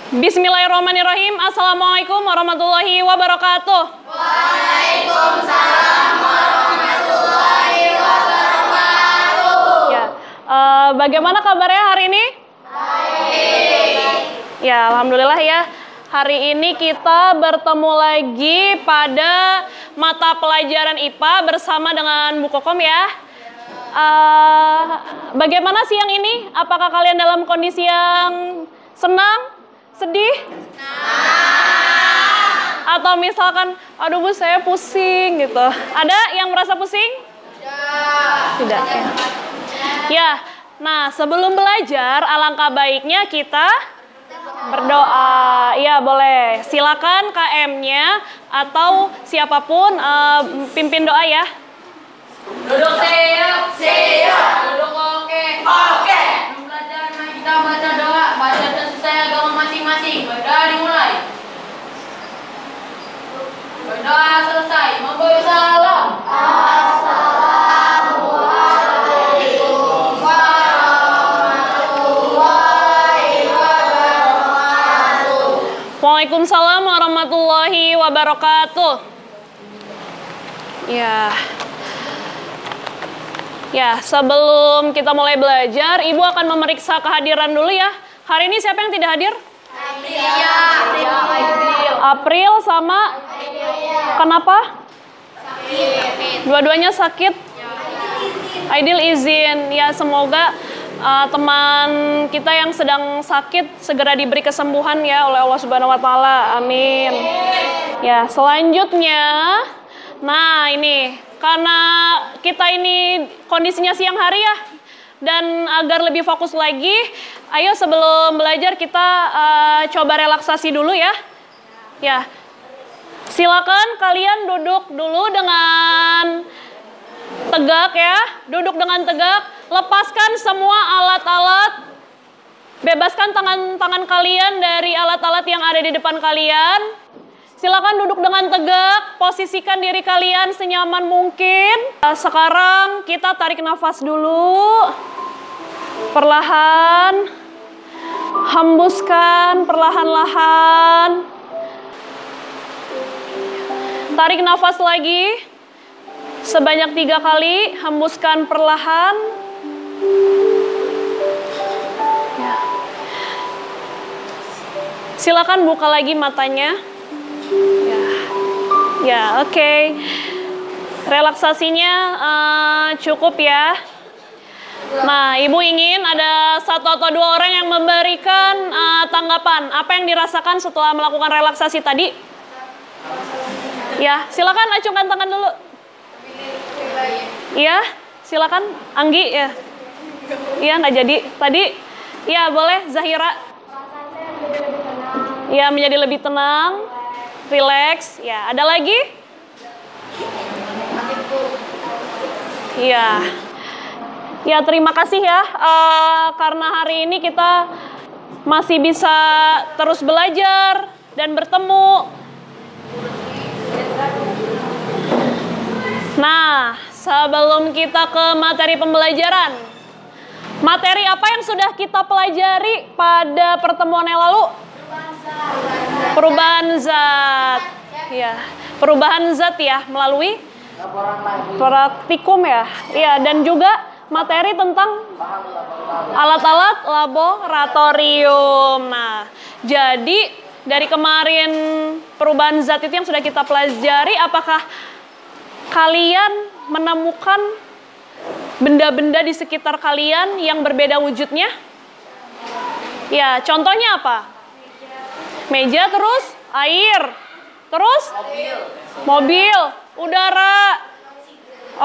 Bismillahirrahmanirrahim. Assalamualaikum warahmatullahi wabarakatuh. Waalaikumsalam warahmatullahi wabarakatuh. Ya, bagaimana kabarnya hari ini? Baik. Ya, alhamdulillah ya. Hari ini kita bertemu lagi pada mata pelajaran IPA bersama dengan Bu Kokom ya. Bagaimana siang ini? Apakah kalian dalam kondisi yang senang, sedih? Atau misalkan, aduh Bu saya pusing gitu. Ada yang merasa pusing? Tidak ya. Ya, nah sebelum belajar alangkah baiknya kita berdoa. Ya boleh, silakan KM-nya atau siapapun pimpin doa ya. Duduk siap. Siap. Duduk oke. Oke. Belajar, mari kita baca doa. Baca selesai agama masing-masing. Berdoa dimulai. Berdoa selesai. Memberi salam. Assalamualaikum warahmatullahi wabarakatuh. Waalaikumsalam warahmatullahi wabarakatuh. Ya, sebelum kita mulai belajar, Ibu akan memeriksa kehadiran dulu ya. Hari ini siapa yang tidak hadir? April sama? Kenapa? Dua-duanya sakit? Aidil izin. Ya, semoga teman kita yang sedang sakit segera diberi kesembuhan ya oleh Allah Subhanahu wa taala. Amin. Ya, selanjutnya nah ini karena kita ini kondisinya siang hari ya, dan agar lebih fokus lagi, ayo sebelum belajar kita coba relaksasi dulu ya. Ya, silakan kalian duduk dulu dengan tegak ya, duduk dengan tegak, lepaskan semua alat-alat, bebaskan tangan-tangan kalian dari alat-alat yang ada di depan kalian. Silakan duduk dengan tegak, posisikan diri kalian senyaman mungkin. Sekarang kita tarik nafas dulu. Perlahan. Hembuskan perlahan-lahan. Tarik nafas lagi. Sebanyak 3 kali, hembuskan perlahan. Ya. Silakan buka lagi matanya. Ya, oke. Relaksasinya cukup ya. Nah, Ibu ingin ada 1 atau 2 orang yang memberikan tanggapan. Apa yang dirasakan setelah melakukan relaksasi tadi? Ya, silakan acungkan tangan dulu. Iya, silakan. Anggi ya. Iya, nggak jadi. Tadi, ya boleh Zahira. Ya, menjadi lebih tenang. Relax, ya. Ada lagi? Ya, ya terima kasih ya. Karena hari ini kita masih bisa terus belajar dan bertemu. Nah, sebelum kita ke materi pembelajaran, materi apa yang sudah kita pelajari pada pertemuan yang lalu? Perubahan zat, ya, perubahan zat ya melalui praktikum ya, ya, dan juga materi tentang alat-alat laboratorium. Nah, jadi dari kemarin perubahan zat itu yang sudah kita pelajari, apakah kalian menemukan benda-benda di sekitar kalian yang berbeda wujudnya? Ya, contohnya apa? Meja, terus air, terus mobil, udara,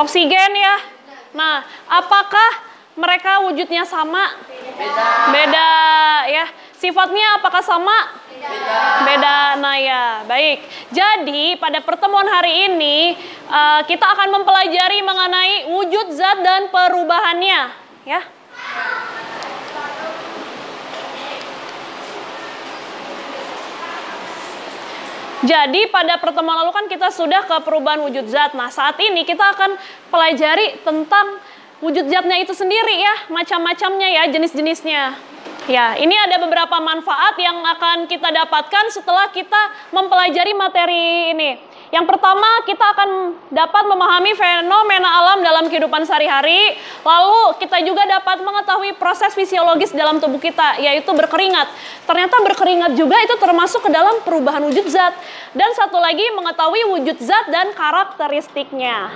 oksigen ya. Nah, apakah mereka wujudnya sama? Beda ya. Sifatnya apakah sama? Beda. Nah ya, baik. Jadi pada pertemuan hari ini kita akan mempelajari mengenai wujud zat dan perubahannya ya. Jadi pada pertemuan lalu kan kita sudah ke perubahan wujud zat. Nah, saat ini kita akan pelajari tentang wujud zatnya itu sendiri ya, macam-macamnya ya, jenis-jenisnya. Ya, ini ada beberapa manfaat yang akan kita dapatkan setelah kita mempelajari materi ini. Yang pertama, kita akan dapat memahami fenomena alam dalam kehidupan sehari-hari. Lalu, kita juga dapat mengetahui proses fisiologis dalam tubuh kita, yaitu berkeringat. Ternyata berkeringat juga itu termasuk ke dalam perubahan wujud zat. Dan satu lagi, mengetahui wujud zat dan karakteristiknya.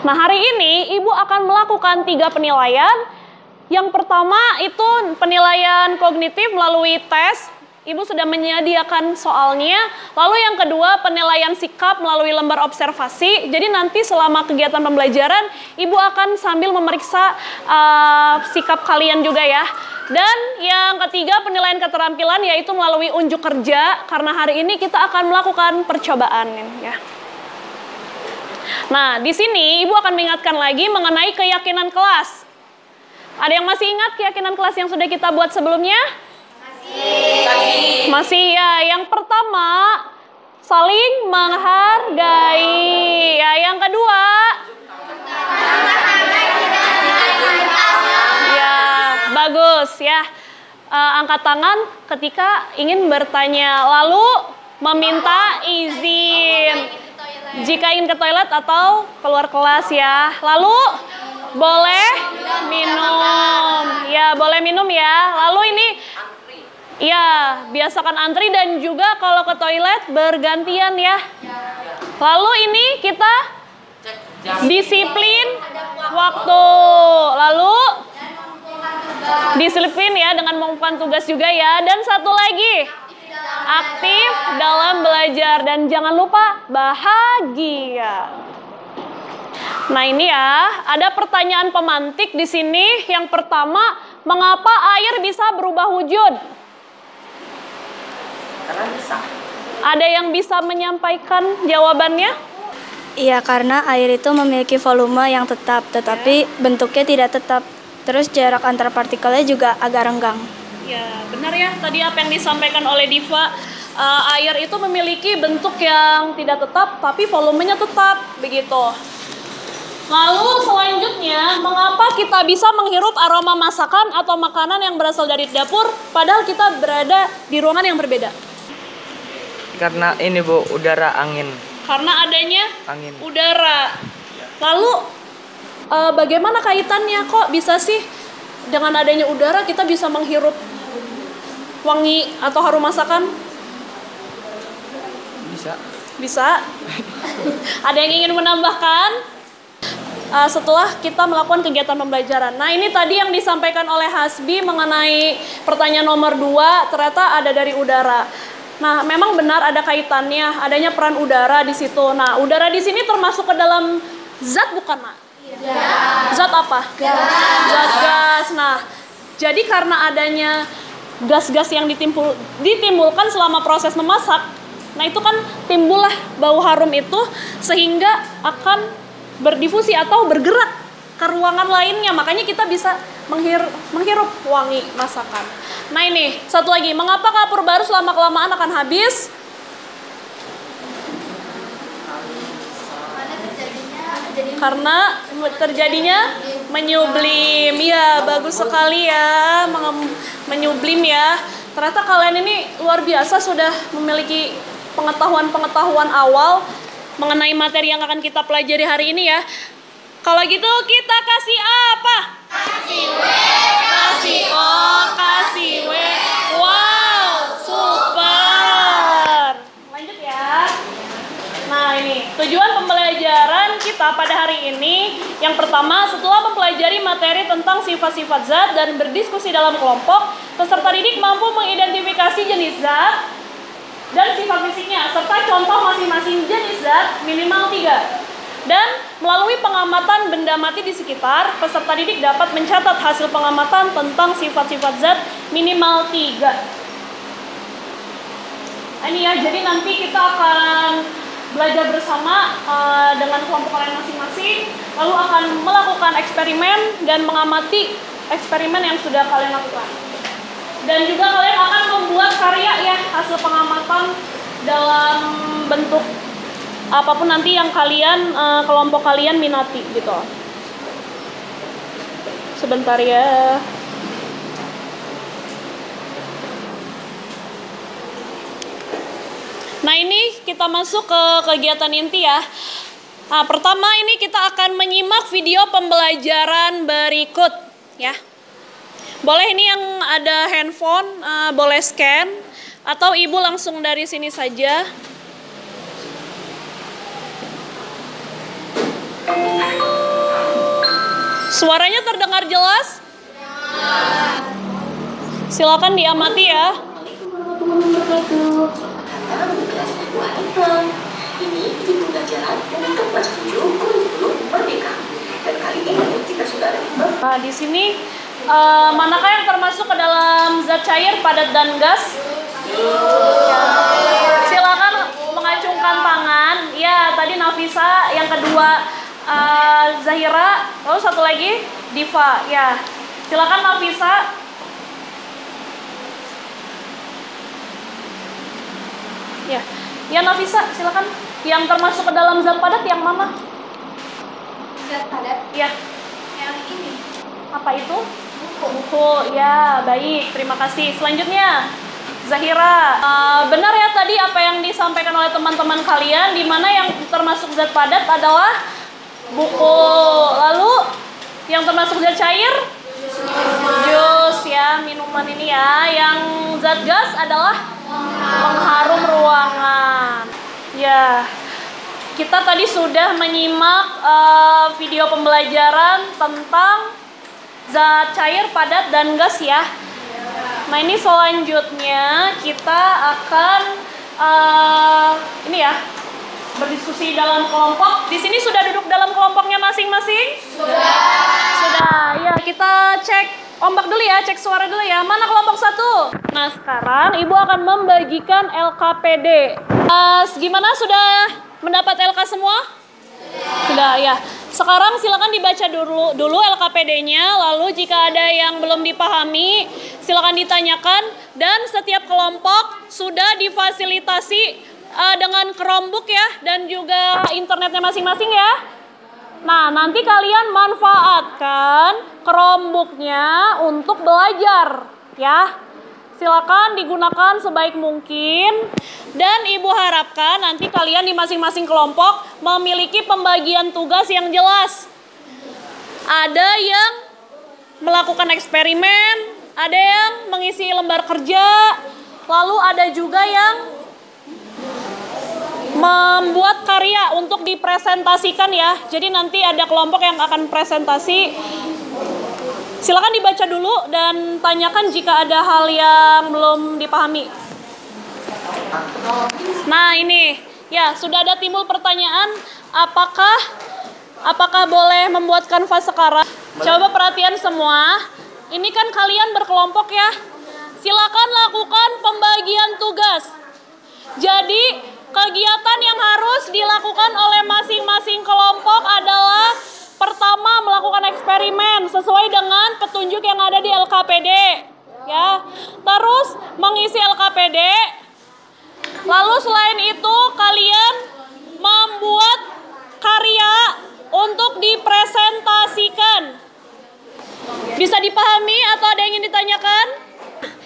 Nah, hari ini Ibu akan melakukan 3 penilaian. Yang pertama itu penilaian kognitif melalui tes. Ibu sudah menyediakan soalnya. Lalu yang kedua penilaian sikap melalui lembar observasi. Jadi nanti selama kegiatan pembelajaran Ibu akan sambil memeriksa sikap kalian juga ya. Dan yang ketiga penilaian keterampilan yaitu melalui unjuk kerja. Karena hari ini kita akan melakukan percobaan ya. Nah, di sini Ibu akan mengingatkan lagi mengenai keyakinan kelas. Ada yang masih ingat keyakinan kelas yang sudah kita buat sebelumnya? Masih ya. Yang pertama, saling menghargai. Ya, yang kedua, ya, bagus ya. Angkat tangan ketika ingin bertanya. Lalu meminta izin jika ingin ke toilet atau keluar kelas ya. Lalu boleh minum. Ya, boleh minum ya. Lalu ini ya, biasakan antri dan juga kalau ke toilet bergantian ya. Lalu ini kita disiplin waktu. Lalu disiplin ya dengan mengumpulkan tugas juga ya. Dan satu lagi, aktif dalam belajar dan jangan lupa bahagia. Nah, ini ya, ada pertanyaan pemantik di sini. Yang pertama, mengapa air bisa berubah wujud? Karena bisa. Ada yang bisa menyampaikan jawabannya? Iya, karena air itu memiliki volume yang tetap, tetapi bentuknya tidak tetap. Terus jarak antar partikelnya juga agak renggang. Ya, benar ya. Tadi apa yang disampaikan oleh Diva, air itu memiliki bentuk yang tidak tetap, tapi volumenya tetap, begitu. Lalu selanjutnya, mengapa kita bisa menghirup aroma masakan atau makanan yang berasal dari dapur, padahal kita berada di ruangan yang berbeda? Karena ini Bu, udara angin. Karena adanya Angin. udara. Lalu bagaimana kaitannya, kok bisa sih dengan adanya udara kita bisa menghirup wangi atau harum masakan? Bisa. Bisa. Ada yang ingin menambahkan? Setelah kita melakukan kegiatan pembelajaran. Nah, ini tadi yang disampaikan oleh Hasbi mengenai pertanyaan nomor 2, ternyata ada dari udara. Nah, memang benar ada kaitannya, adanya peran udara di situ. Nah, udara di sini termasuk ke dalam zat bukan, Mak? Ya. Zat apa? Gas. Zat gas. Nah, jadi karena adanya gas-gas yang ditimbulkan selama proses memasak, nah itu kan timbullah bau harum itu sehingga akan berdifusi atau bergerak ke ruangan lainnya, makanya kita bisa menghirup wangi masakan. Nah, ini satu lagi, mengapa kapur baru selama-kelamaan akan habis? Karena terjadinya menyublim. Ya, bagus sekali ya, menyublim ya. Ternyata kalian ini luar biasa sudah memiliki pengetahuan-pengetahuan awal mengenai materi yang akan kita pelajari hari ini ya. Kalau gitu kita kasih apa? Kasih W. Kasih O. Kasih W. Wow, super. Lanjut ya. Nah, ini tujuan pembelajaran kita pada hari ini. Yang pertama, setelah mempelajari materi tentang sifat-sifat zat dan berdiskusi dalam kelompok, peserta didik mampu mengidentifikasi jenis zat dan sifat fisiknya, serta contoh masing-masing jenis zat minimal 3. Dan melalui pengamatan benda mati di sekitar, peserta didik dapat mencatat hasil pengamatan tentang sifat-sifat zat minimal 3. Ini ya, jadi nanti kita akan belajar bersama dengan kelompok kalian masing-masing, lalu akan melakukan eksperimen dan mengamati eksperimen yang sudah kalian lakukan. Dan juga kalian akan membuat karya ya, hasil pengamatan dalam bentuk apapun nanti yang kalian, kelompok kalian minati gitu. Sebentar ya. Nah, ini kita masuk ke kegiatan inti ya. Nah, pertama ini kita akan menyimak video pembelajaran berikut ya. Boleh ini yang ada handphone, boleh scan, atau ibu langsung dari sini saja. Suaranya terdengar jelas? Silakan diamati ya. Ini di pembelajaran untuk kelas 7 kurikulum Merdeka. Dan kali ini kita sudah ada Nah, di sini manakah yang termasuk ke dalam zat cair, padat, dan gas? Ya. Silakan mengacungkan tangan. Ya, tadi Nafisa, yang kedua Zahira, lalu satu lagi Diva. Ya, silakan Nafisa. Ya, ya Nafisa, silakan. Yang termasuk ke dalam zat padat yang mana? Zat padat Ya. yang ini. Apa itu? Buku. Ya, baik. Terima kasih. Selanjutnya, Zahira. Benar ya tadi apa yang disampaikan oleh teman-teman kalian, di mana yang termasuk zat padat adalah buku. Lalu yang termasuk zat cair? Jus ya, minuman ini ya. Yang zat gas adalah pengharum ruangan. Ya, kita tadi sudah menyimak video pembelajaran tentang zat cair, padat, dan gas ya. Nah, ini selanjutnya kita akan ini ya, berdiskusi dalam kelompok. Di sini sudah duduk dalam kelompoknya masing-masing? Sudah. Ya, kita cek ombak dulu ya, cek suara dulu ya. Mana kelompok 1? Nah, sekarang Ibu akan membagikan LKPD. Gimana, sudah mendapat LK semua? Sudah ya. Sekarang silakan dibaca dulu LKPD-nya, lalu jika ada yang belum dipahami, silakan ditanyakan, dan setiap kelompok sudah difasilitasi dengan Chromebook ya, dan juga internetnya masing-masing ya. Nah, nanti kalian manfaatkan Chromebook-nya untuk belajar ya. Silakan digunakan sebaik mungkin, dan Ibu harapkan nanti kalian di masing-masing kelompok memiliki pembagian tugas yang jelas. Ada yang melakukan eksperimen, ada yang mengisi lembar kerja, lalu ada juga yang membuat karya untuk dipresentasikan ya. Jadi nanti ada kelompok yang akan presentasi. Silakan dibaca dulu dan tanyakan jika ada hal yang belum dipahami. Nah, ini ya sudah ada timbul pertanyaan, apakah boleh membuat kanvas sekarang? Coba perhatian semua. Ini kan kalian berkelompok ya. Silakan lakukan pembagian tugas. Jadi kegiatan yang harus dilakukan oleh masing-masing kelompok adalah pertama, melakukan eksperimen sesuai dengan petunjuk yang ada di LKPD ya. Terus mengisi LKPD. Lalu selain itu kalian membuat karya untuk dipresentasikan. Bisa dipahami atau ada yang ingin ditanyakan?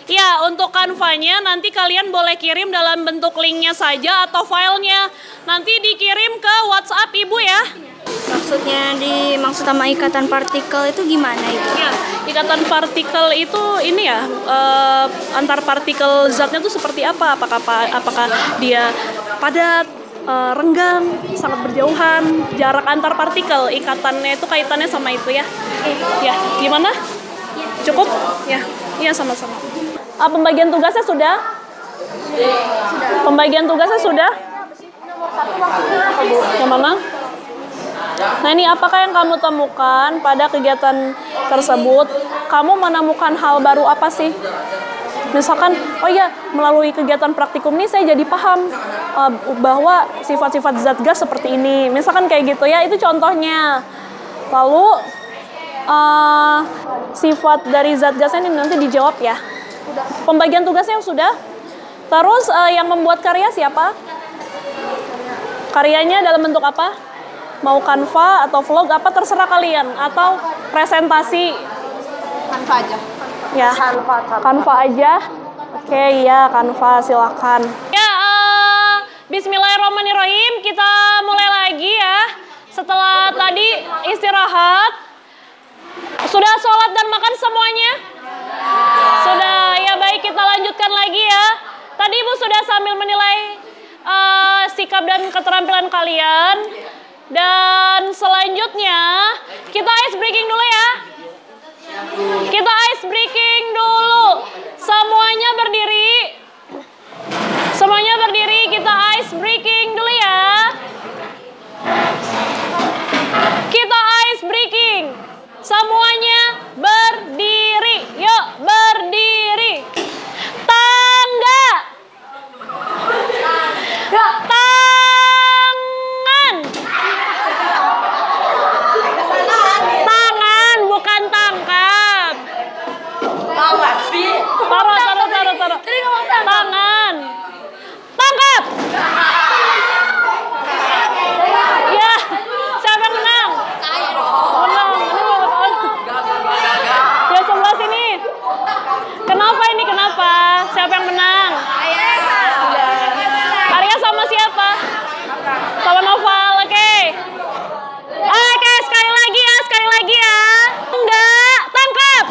Ya, untuk kanvanya nanti kalian boleh kirim dalam bentuk linknya saja atau filenya. Nanti dikirim ke WhatsApp Ibu ya. Maksudnya dimaksud sama ikatan partikel itu gimana itu? Ya, ikatan partikel itu ini ya, antar partikel zatnya tuh seperti apa? Apakah dia padat, renggang, sangat berjauhan, jarak antar partikel, ikatannya itu kaitannya sama itu ya. Ya, gimana? Cukup? Ya, iya sama-sama. Pembagian tugasnya sudah? Pembagian tugasnya sudah? Yang mana? Nah, ini apakah yang kamu temukan pada kegiatan tersebut? Kamu menemukan hal baru apa sih? Misalkan, oh iya, melalui kegiatan praktikum ini saya jadi paham bahwa sifat-sifat zat gas seperti ini. Misalkan kayak gitu ya, itu contohnya. Lalu sifat dari zat gasnya ini nanti dijawab ya. Pembagian tugasnya sudah. Terus yang membuat karya siapa? Karyanya dalam bentuk apa? Mau Canva atau vlog, apa terserah kalian, atau presentasi? Canva aja. Ya, Canva aja. Oke, ya Canva silakan. Ya, Bismillahirrahmanirrahim. Kita mulai lagi ya. Setelah tadi istirahat. Sudah sholat dan makan semuanya? Sudah. Ya baik, kita lanjutkan lagi ya. Tadi Ibu sudah sambil menilai sikap dan keterampilan kalian. Dan selanjutnya kita ice breaking dulu ya. Kita ice breaking dulu. Semuanya berdiri. Semuanya berdiri, kita ice breaking dulu ya. Kita ice breaking. Semuanya berdiri. Yuk, berdiri. Tangga. Tangan. Tangan, bukan tangkap. Taruh. Tangan. Tangkap. Ya, siapa yang menang? Menang. Ya, sebelah sini. Kenapa ini? Kenapa? Siapa yang menang? Arya sama siapa? Sama Noval, oke. Oke, sekali lagi ya. Enggak, tangkap.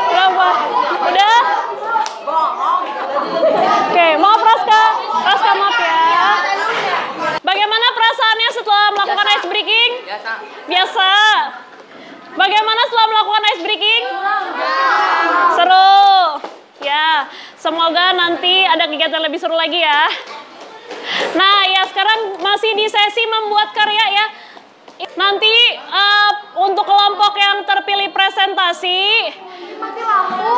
Berapa? Udah? Oke, maaf Raska. Raska maaf ya. Bagaimana perasaannya setelah melakukan ice breaking? Biasa. Bagaimana setelah melakukan ice breaking? Seru. Ya, semoga nanti ada kegiatan lebih seru lagi ya. Nah, ya sekarang masih di sesi membuat karya ya. Nanti untuk kelompok yang terpilih presentasi,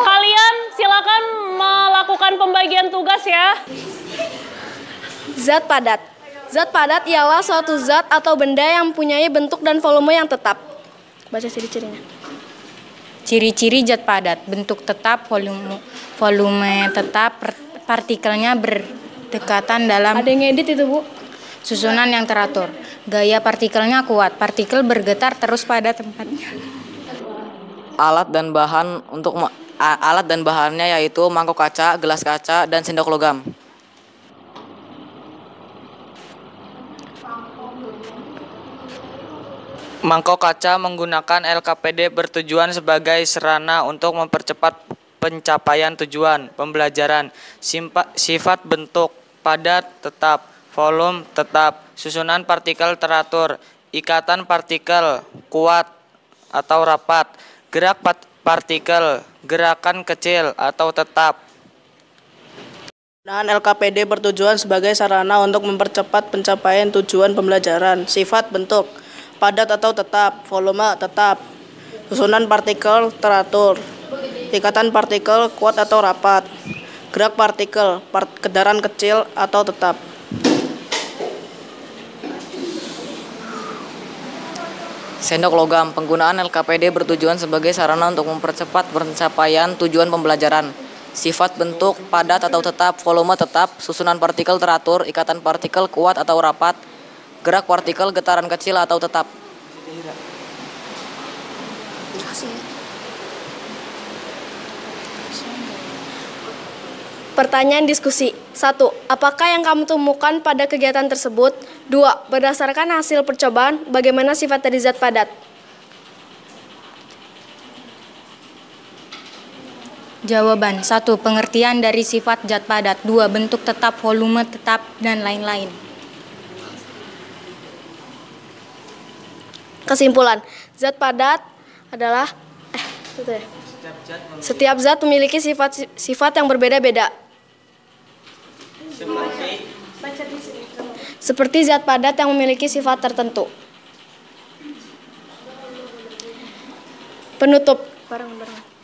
kalian silakan melakukan pembagian tugas ya. Zat padat. Zat padat ialah suatu zat atau benda yang mempunyai bentuk dan volume yang tetap. Baca ciri-cirinya. Ciri-ciri zat padat: bentuk tetap, volume tetap, partikelnya berdekatan dalam Ada yang ngedit itu, Bu. susunan yang teratur. Gaya partikelnya kuat, partikel bergetar terus pada tempatnya. Alat dan bahannya yaitu mangkok kaca, gelas kaca, dan sendok logam. Mangkok kaca menggunakan LKPD bertujuan sebagai sarana untuk mempercepat pencapaian tujuan pembelajaran. Sifat bentuk padat tetap, volume tetap, susunan partikel teratur, ikatan partikel kuat atau rapat, gerak partikel, gerakan kecil atau tetap. Penggunaan LKPD bertujuan sebagai sarana untuk mempercepat pencapaian tujuan pembelajaran. Sifat bentuk padat atau tetap, volume tetap, susunan partikel teratur, ikatan partikel kuat atau rapat, gerak partikel, kedaran kecil atau tetap. Sendok logam, penggunaan LKPD bertujuan sebagai sarana untuk mempercepat pencapaian tujuan pembelajaran. Sifat bentuk padat atau tetap, volume tetap, susunan partikel teratur, ikatan partikel kuat atau rapat, gerak partikel, getaran kecil atau tetap. Pertanyaan diskusi. 1. Apakah yang kamu temukan pada kegiatan tersebut? 2. Berdasarkan hasil percobaan, bagaimana sifat dari zat padat? Jawaban. 1. Pengertian dari sifat zat padat. 2. Bentuk tetap, volume tetap, dan lain-lain. Kesimpulan, zat padat adalah setiap zat memiliki sifat yang berbeda-beda. Seperti zat padat yang memiliki sifat tertentu. Penutup.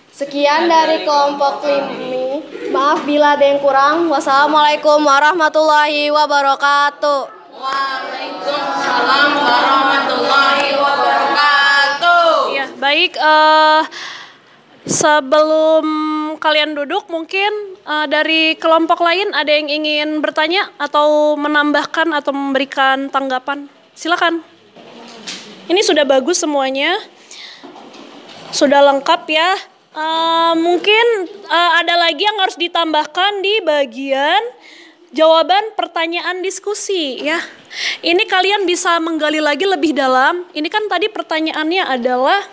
Sekian dari kelompok kami. Maaf bila ada yang kurang. Wassalamualaikum warahmatullahi wabarakatuh. Waalaikumsalam warahmatullahi wabarakatuh. Ya, baik. Sebelum kalian duduk, mungkin dari kelompok lain ada yang ingin bertanya atau menambahkan atau memberikan tanggapan. Silakan. Ini sudah bagus semuanya, sudah lengkap ya. Mungkin ada lagi yang harus ditambahkan di bagian jawaban pertanyaan diskusi ya. Ini kalian bisa menggali lagi lebih dalam. Ini kan tadi pertanyaannya adalah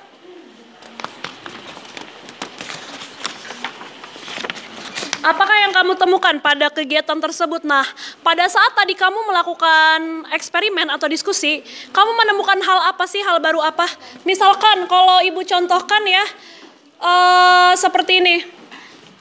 apakah yang kamu temukan pada kegiatan tersebut? Nah, pada saat tadi kamu melakukan eksperimen atau diskusi, kamu menemukan hal apa sih, hal baru apa? Misalkan kalau ibu contohkan ya, seperti ini.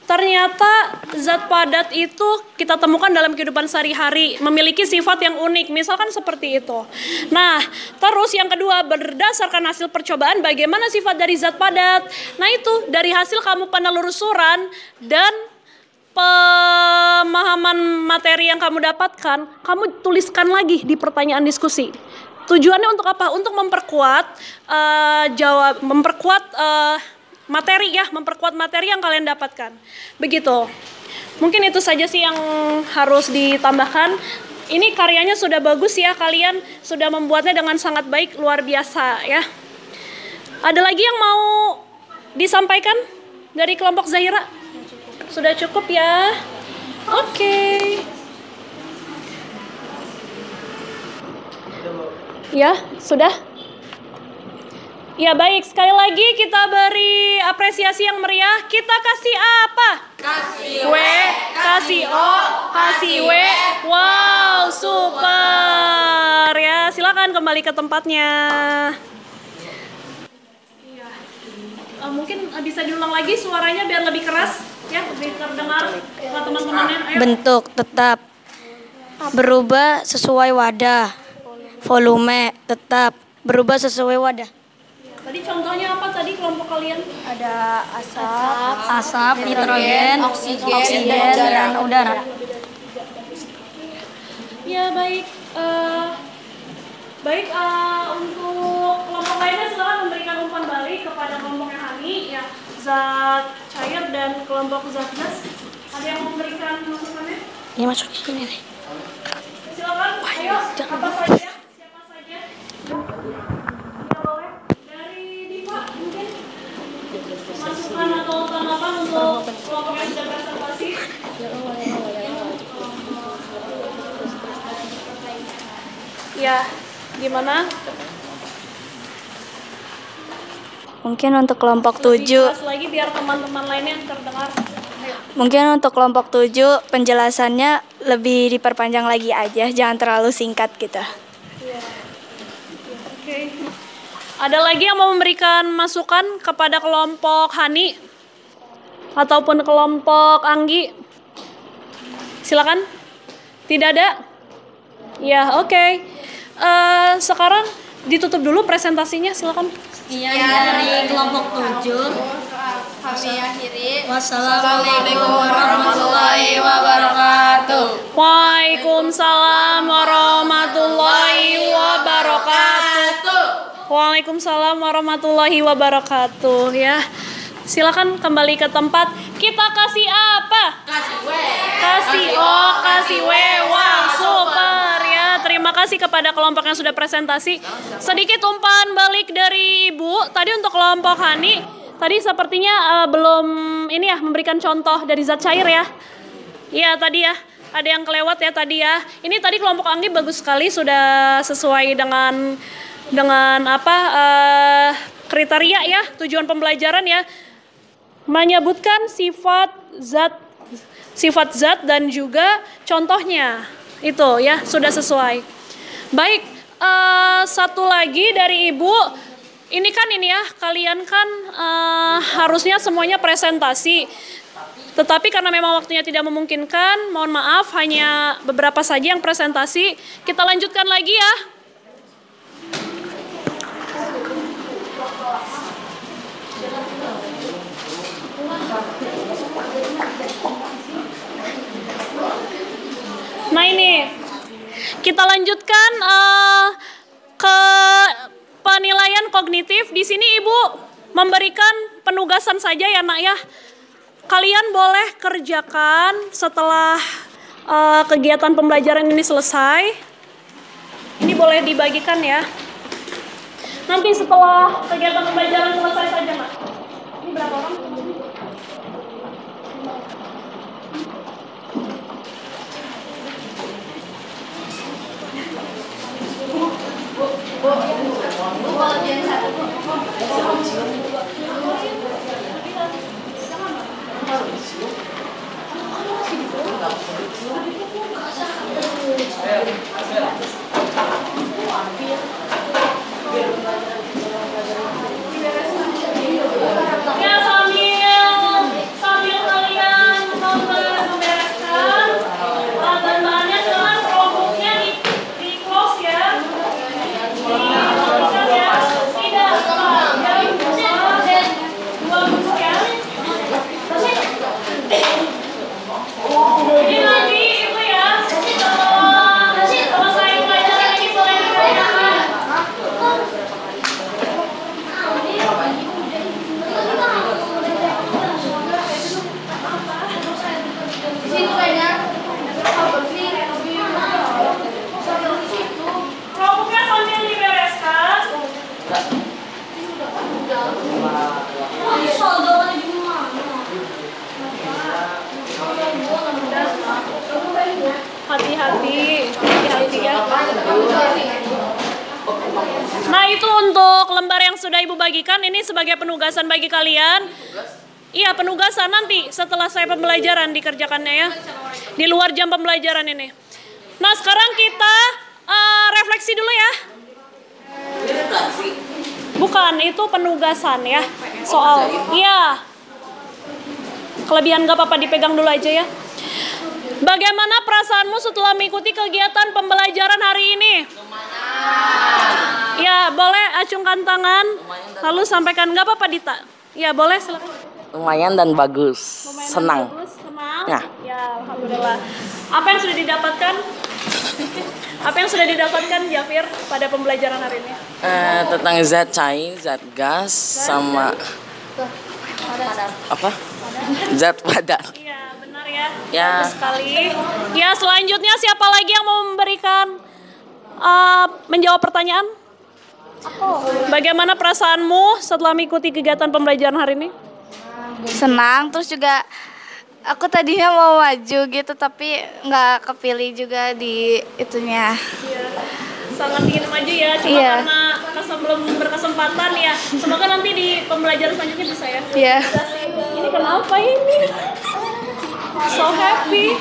Ternyata zat padat itu kita temukan dalam kehidupan sehari-hari, memiliki sifat yang unik, misalkan seperti itu. Nah, terus yang kedua, berdasarkan hasil percobaan bagaimana sifat dari zat padat. Nah itu, dari hasil kamu penelusuran dan pemahaman materi yang kamu dapatkan, kamu tuliskan lagi di pertanyaan diskusi. Tujuannya untuk apa? Untuk memperkuat materi ya, memperkuat materi yang kalian dapatkan. Begitu. Mungkin itu saja sih yang harus ditambahkan. Ini karyanya sudah bagus ya, kalian sudah membuatnya dengan sangat baik, luar biasa ya. Ada lagi yang mau disampaikan dari kelompok Zahira? Sudah cukup ya? Oke. Ya, sudah? Ya baik, sekali lagi kita beri apresiasi yang meriah. Kita kasih apa? Kasih W, kasih O, kasih W. Wow, super ya. Silakan kembali ke tempatnya. Iya. Mungkin bisa diulang lagi suaranya biar lebih keras ya, lebih terdengar teman-temannya. Ayo. Bentuk tetap berubah sesuai wadah. Volume tetap berubah sesuai wadah. Tadi contohnya apa tadi kelompok kalian? Ada asap, nitrogen, oksigen, dan udara. Ya baik, untuk kelompok lainnya silakan memberikan umpan balik kepada kelompok yang Hani ya, zat cair dan kelompok zat gas. Ada yang memberikan masukannya? Ini masuk ke sini nih. Silakan, ayo. Apa saja? Siapa saja? Ya boleh. Dari Diva mungkin masukan atau tanggapan untuk kelompok yang sudah presentasi. Ya, gimana? Mungkin untuk kelompok 7. Jelas lagi biar teman-teman lainnya terdengar. Ayo. Mungkin untuk kelompok 7 penjelasannya lebih diperpanjang lagi aja, jangan terlalu singkat gitu. Ya. Oke. Ada lagi yang mau memberikan masukan kepada kelompok Hani ataupun kelompok Anggi? Silakan. Tidak ada? Ya, oke. Sekarang ditutup dulu presentasinya, silakan. Iya, dari kelompok 7. Kami akhiri. Wassalamualaikum warahmatullahi wabarakatuh. Waalaikumsalam warahmatullahi wabarakatuh. Waalaikumsalam warahmatullahi wabarakatuh ya. Silakan kembali ke tempat. Kita kasih apa? Kasih W. Kasih O, kasih W. Wow, super ya. Terima kasih kepada kelompok yang sudah presentasi. Sedikit umpan balik dari Ibu. Tadi untuk kelompok Hani, tadi sepertinya belum ini ya, memberikan contoh dari zat cair ya. Iya tadi ya. Ada yang kelewat ya tadi ya. Ini tadi kelompok Anggi bagus sekali, sudah sesuai dengan kriteria ya, tujuan pembelajaran ya. Menyebutkan sifat zat dan juga contohnya. Itu ya, sudah sesuai. Baik, satu lagi dari Ibu. Ini kan ini ya, kalian kan harusnya semuanya presentasi. Tetapi karena memang waktunya tidak memungkinkan, mohon maaf hanya beberapa saja yang presentasi. Kita lanjutkan lagi ya. Nah ini, kita lanjutkan ke penilaian kognitif. Di sini Ibu memberikan penugasan saja ya Nak ya. Kalian boleh kerjakan setelah kegiatan pembelajaran ini selesai. Ini boleh dibagikan ya. Nanti setelah kegiatan pembelajaran selesai saja Nak. Ini berapa orang? Hati-hati ya. Nah, itu untuk lembar yang sudah Ibu bagikan, ini sebagai penugasan bagi kalian. Iya, penugasan nanti setelah saya pembelajaran dikerjakannya ya. Di luar jam pembelajaran ini. Nah, sekarang kita refleksi dulu ya. Bukan, itu penugasan ya. Soal, iya. Kelebihan gak apa-apa, dipegang dulu aja ya. Bagaimana perasaanmu setelah mengikuti kegiatan pembelajaran hari ini? Ya, boleh acungkan tangan, lalu sampaikan. Gak apa-apa, Dita. Ya, boleh, silakan. Lumayan dan bagus. Lumayan Senang. bagus, senang. Ya. Ya, alhamdulillah. Apa yang sudah didapatkan? Apa yang sudah didapatkan, Jafir, pada pembelajaran hari ini? Tentang zat cair, zat gas, sama apa? Zat padat. Iya, benar ya. Ya. Bagus sekali. Ya, selanjutnya siapa lagi yang mau memberikan menjawab pertanyaan? Bagaimana perasaanmu setelah mengikuti kegiatan pembelajaran hari ini? Senang, terus juga aku tadinya mau maju gitu tapi nggak kepilih juga di itunya. Iya, sangat ingin maju ya, cuma Iya. karena belum berkesempatan ya. Semoga nanti di pembelajaran selanjutnya bisa ya. Iya. Ini kenapa ini? So happy.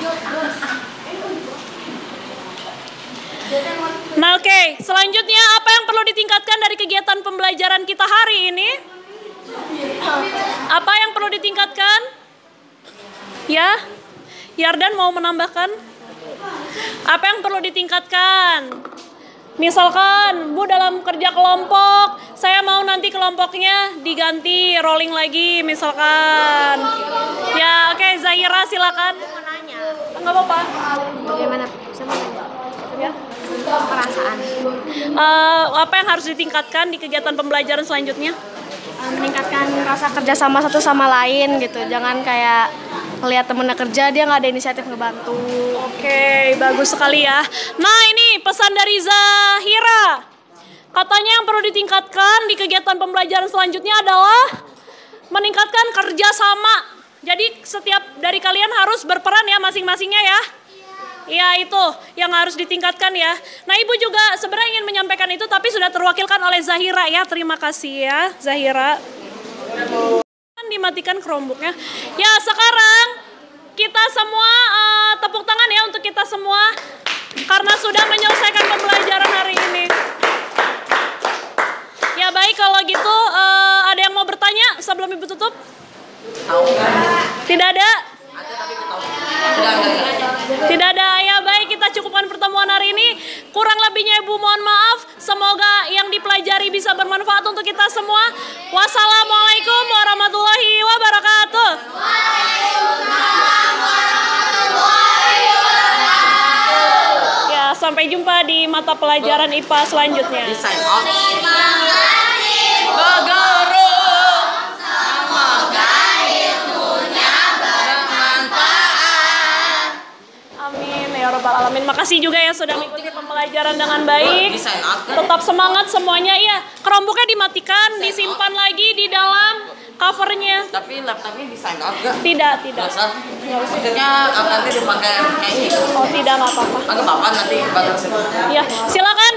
Nah, oke. Selanjutnya apa yang perlu ditingkatkan dari kegiatan pembelajaran kita hari ini? Apa yang perlu ditingkatkan? Ya, Yardan mau menambahkan? Apa yang perlu ditingkatkan? Misalkan, Bu dalam kerja kelompok, saya mau nanti kelompoknya diganti, rolling lagi misalkan. Ya, oke, Zahira silakan. Enggak apa-apa. Bagaimana? Ya. Perasaan. Apa yang harus ditingkatkan di kegiatan pembelajaran selanjutnya? Meningkatkan rasa kerja sama satu sama lain gitu. Jangan kayak ngelihat temennya kerja dia nggak ada inisiatif ngebantu. Oke, bagus sekali ya. Nah, ini pesan dari Zahira. Katanya yang perlu ditingkatkan di kegiatan pembelajaran selanjutnya adalah meningkatkan kerjasama. Jadi setiap dari kalian harus berperan ya masing-masingnya ya. Ya, itu yang harus ditingkatkan ya. Nah, Ibu juga sebenarnya ingin menyampaikan itu tapi sudah terwakilkan oleh Zahira ya. Terima kasih ya, Zahira. Dimatikan Chromebooknya. Ya, sekarang kita semua tepuk tangan ya untuk kita semua karena sudah menyelesaikan pembelajaran hari ini. Ya, baik, kalau gitu ada yang mau bertanya sebelum Ibu tutup? Tidak ada? Tidak ada. Ya, baik, kita cukupkan pertemuan hari ini. Kurang lebihnya Ibu mohon maaf. Semoga yang dipelajari bisa bermanfaat untuk kita semua. Wassalamualaikum warahmatullahi wabarakatuh. Ya, sampai jumpa di mata pelajaran IPA selanjutnya. Alamin. Makasih juga ya sudah mengikuti pembelajaran dengan baik. Tetap semangat semuanya. Iya, Chromebooknya dimatikan, disimpan lagi di dalam covernya. Tapi laptopnya desain out gak? Tidak. Maksudnya nanti dipakai kayak gitu. Oh, tidak, nggak apa-apa. Agak apa nanti bakal. Ya, silakan